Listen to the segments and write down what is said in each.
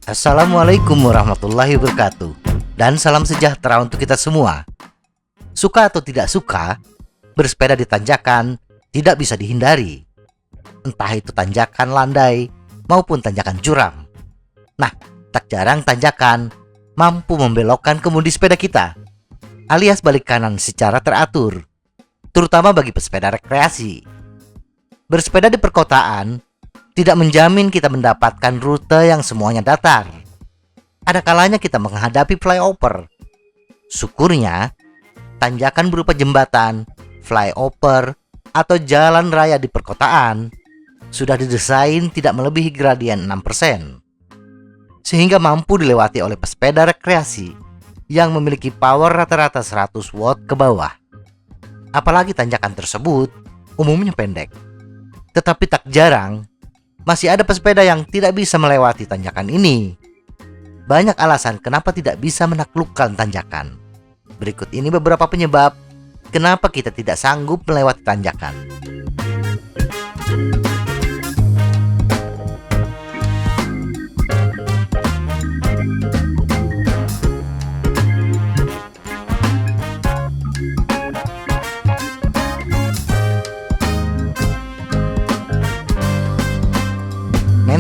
Assalamualaikum warahmatullahi wabarakatuh. Dan salam sejahtera untuk kita semua. Suka atau tidak suka, bersepeda di tanjakan tidak bisa dihindari. Entah itu tanjakan landai maupun tanjakan curam. Nah, tak jarang tanjakan mampu membelokkan kemudi sepeda kita, alias balik kanan secara teratur, terutama bagi pesepeda rekreasi. Bersepeda di perkotaan tidak menjamin kita mendapatkan rute yang semuanya datar. Ada kalanya kita menghadapi flyover. Syukurnya, tanjakan berupa jembatan, flyover, atau jalan raya di perkotaan sudah didesain tidak melebihi gradien 6%, sehingga mampu dilewati oleh pesepeda rekreasi yang memiliki power rata-rata 100 watt ke bawah. Apalagi tanjakan tersebut umumnya pendek. Tetapi tak jarang masih ada pesepeda yang tidak bisa melewati tanjakan ini. Banyak alasan kenapa tidak bisa menaklukkan tanjakan. Berikut ini beberapa penyebab kenapa kita tidak sanggup melewati tanjakan.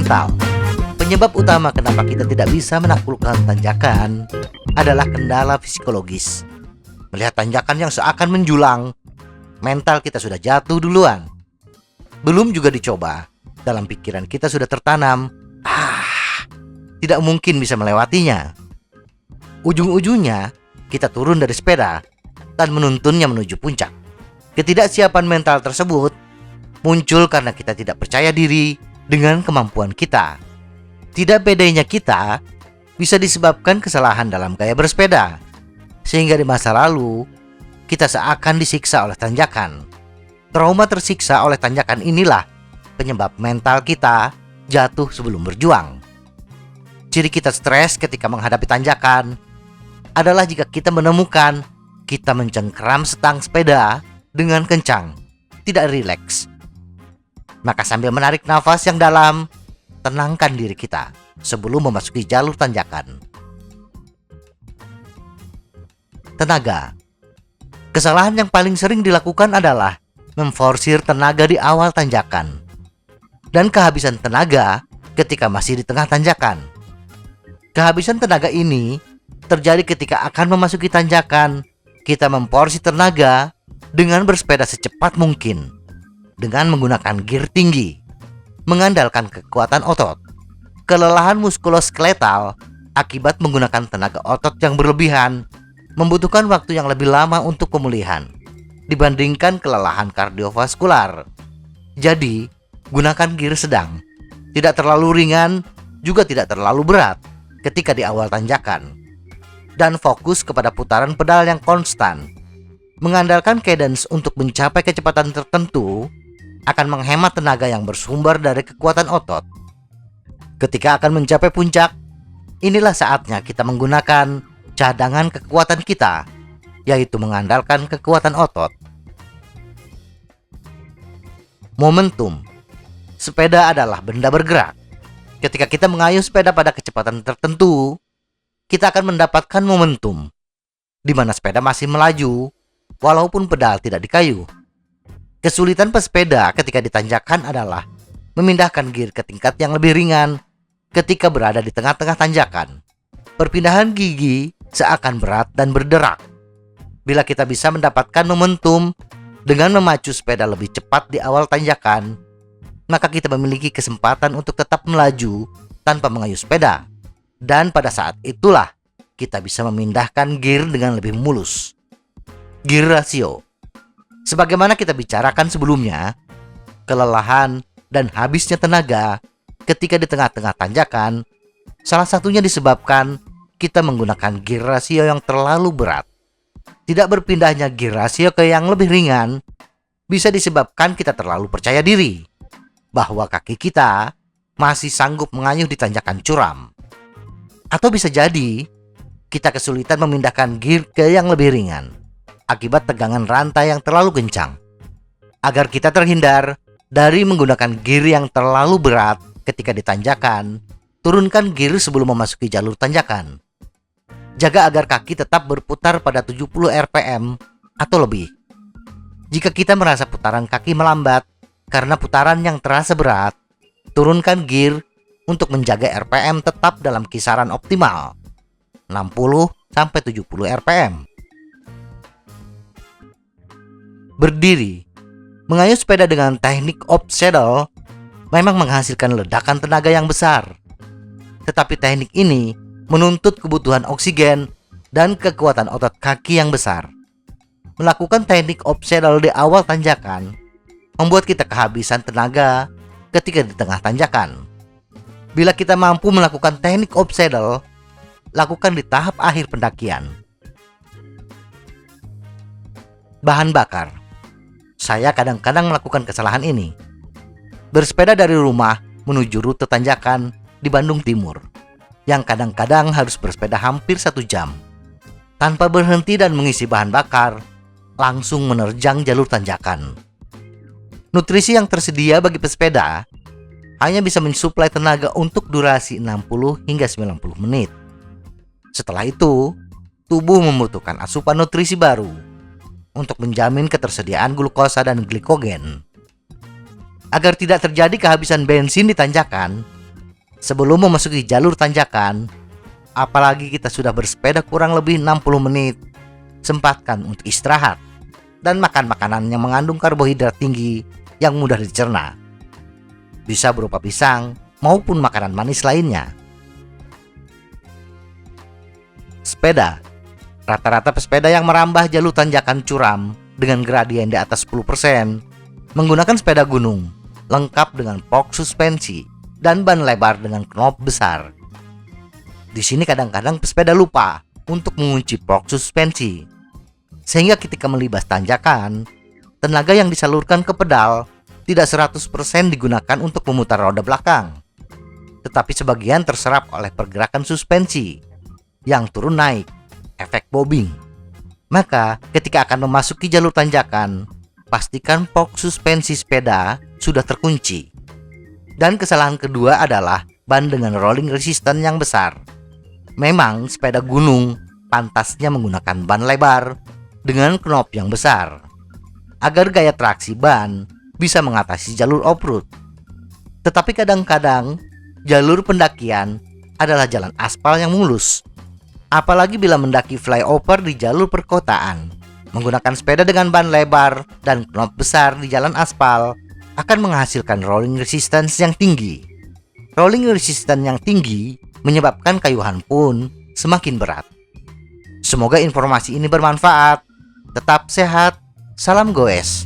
Mental. Penyebab utama kenapa kita tidak bisa menaklukkan tanjakan adalah kendala psikologis. Melihat tanjakan yang seakan menjulang, mental kita sudah jatuh duluan. Belum juga dicoba, dalam pikiran kita sudah tertanam, tidak mungkin bisa melewatinya. Ujung-ujungnya, kita turun dari sepeda dan menuntunnya menuju puncak. Ketidaksiapan mental tersebut muncul karena kita tidak percaya diri dengan kemampuan kita. Tidak bedanya kita bisa disebabkan kesalahan dalam gaya bersepeda, sehingga di masa lalu kita seakan disiksa oleh tanjakan. Trauma tersiksa oleh tanjakan inilah penyebab mental kita jatuh sebelum berjuang. Ciri kita stres ketika menghadapi tanjakan adalah jika kita menemukan kita mencengkeram setang sepeda dengan kencang, tidak rileks. Maka sambil menarik nafas yang dalam, tenangkan diri kita sebelum memasuki jalur tanjakan. Tenaga. Kesalahan yang paling sering dilakukan adalah memforsir tenaga di awal tanjakan dan kehabisan tenaga ketika masih di tengah tanjakan. Kehabisan tenaga ini terjadi ketika akan memasuki tanjakan. Kita memporsi tenaga dengan bersepeda secepat mungkin dengan menggunakan gear tinggi, mengandalkan kekuatan otot. Kelelahan muskuloskeletal akibat menggunakan tenaga otot yang berlebihan membutuhkan waktu yang lebih lama untuk pemulihan dibandingkan kelelahan kardiovaskular. Jadi, gunakan gear sedang, tidak terlalu ringan, juga tidak terlalu berat ketika di awal tanjakan. Dan fokus kepada putaran pedal yang konstan. Mengandalkan cadence untuk mencapai kecepatan tertentu akan menghemat tenaga yang bersumber dari kekuatan otot. Ketika akan mencapai puncak, inilah saatnya kita menggunakan cadangan kekuatan kita, yaitu mengandalkan kekuatan otot. Momentum. Sepeda adalah benda bergerak. Ketika kita mengayuh sepeda pada kecepatan tertentu, kita akan mendapatkan momentum, di mana sepeda masih melaju, walaupun pedal tidak dikayuh. Kesulitan pesepeda ketika ditanjakan adalah memindahkan gear ke tingkat yang lebih ringan ketika berada di tengah-tengah tanjakan. Perpindahan gigi seakan berat dan berderak. Bila kita bisa mendapatkan momentum dengan memacu sepeda lebih cepat di awal tanjakan, maka kita memiliki kesempatan untuk tetap melaju tanpa mengayuh sepeda. Dan pada saat itulah kita bisa memindahkan gear dengan lebih mulus. Gear ratio. Sebagaimana kita bicarakan sebelumnya, kelelahan dan habisnya tenaga ketika di tengah-tengah tanjakan salah satunya disebabkan kita menggunakan gear rasio yang terlalu berat. Tidak berpindahnya gear rasio ke yang lebih ringan bisa disebabkan kita terlalu percaya diri bahwa kaki kita masih sanggup mengayuh di tanjakan curam. Atau bisa jadi kita kesulitan memindahkan gear ke yang lebih ringan akibat tegangan rantai yang terlalu kencang. Agar kita terhindar Dari menggunakan gear yang terlalu berat ketika ditanjakan, turunkan gear sebelum memasuki jalur tanjakan. Jaga agar kaki tetap berputar pada 70 rpm atau lebih. Jika kita merasa putaran kaki melambat karena putaran yang terasa berat, turunkan gear untuk menjaga RPM tetap dalam kisaran optimal 60-70 rpm. Berdiri. Mengayuh sepeda dengan teknik up saddle memang menghasilkan ledakan tenaga yang besar. Tetapi teknik ini menuntut kebutuhan oksigen dan kekuatan otot kaki yang besar. Melakukan teknik up saddle di awal tanjakan membuat kita kehabisan tenaga ketika di tengah tanjakan. Bila kita mampu melakukan teknik up saddle, lakukan di tahap akhir pendakian. Bahan bakar. Saya kadang-kadang melakukan kesalahan ini. Bersepeda dari rumah menuju rute tanjakan di Bandung Timur, yang kadang-kadang harus bersepeda hampir 1 jam. Tanpa berhenti dan mengisi bahan bakar, langsung menerjang jalur tanjakan. Nutrisi yang tersedia bagi pesepeda hanya bisa mensuplai tenaga untuk durasi 60 hingga 90 menit. Setelah itu, tubuh membutuhkan asupan nutrisi baru untuk menjamin ketersediaan glukosa dan glikogen. Agar tidak terjadi kehabisan bensin di tanjakan, sebelum memasuki jalur tanjakan, apalagi kita sudah bersepeda kurang lebih 60 menit, sempatkan untuk istirahat dan makan makanan yang mengandung karbohidrat tinggi yang mudah dicerna. Bisa berupa pisang maupun makanan manis lainnya. Sepeda. Rata-rata pesepeda yang merambah jalur tanjakan curam dengan gradien di atas 10% menggunakan sepeda gunung lengkap dengan box suspensi dan ban lebar dengan knop besar. Di sini kadang-kadang pesepeda lupa untuk mengunci box suspensi, sehingga ketika melibas tanjakan, tenaga yang disalurkan ke pedal tidak 100% digunakan untuk memutar roda belakang, tetapi sebagian terserap oleh pergerakan suspensi yang turun naik, efek bobbing. Maka ketika akan memasuki jalur tanjakan, pastikan box suspensi sepeda sudah terkunci. Dan kesalahan kedua adalah ban dengan rolling resistance yang besar. Memang sepeda gunung pantasnya menggunakan ban lebar dengan knop yang besar, agar gaya traksi ban bisa mengatasi jalur off-road. Tetapi kadang-kadang jalur pendakian adalah jalan aspal yang mulus. Apalagi bila mendaki flyover di jalur perkotaan, menggunakan sepeda dengan ban lebar dan knop besar di jalan aspal akan menghasilkan rolling resistance yang tinggi. Rolling resistance yang tinggi menyebabkan kayuhan pun semakin berat. Semoga informasi ini bermanfaat. Tetap sehat. Salam goes.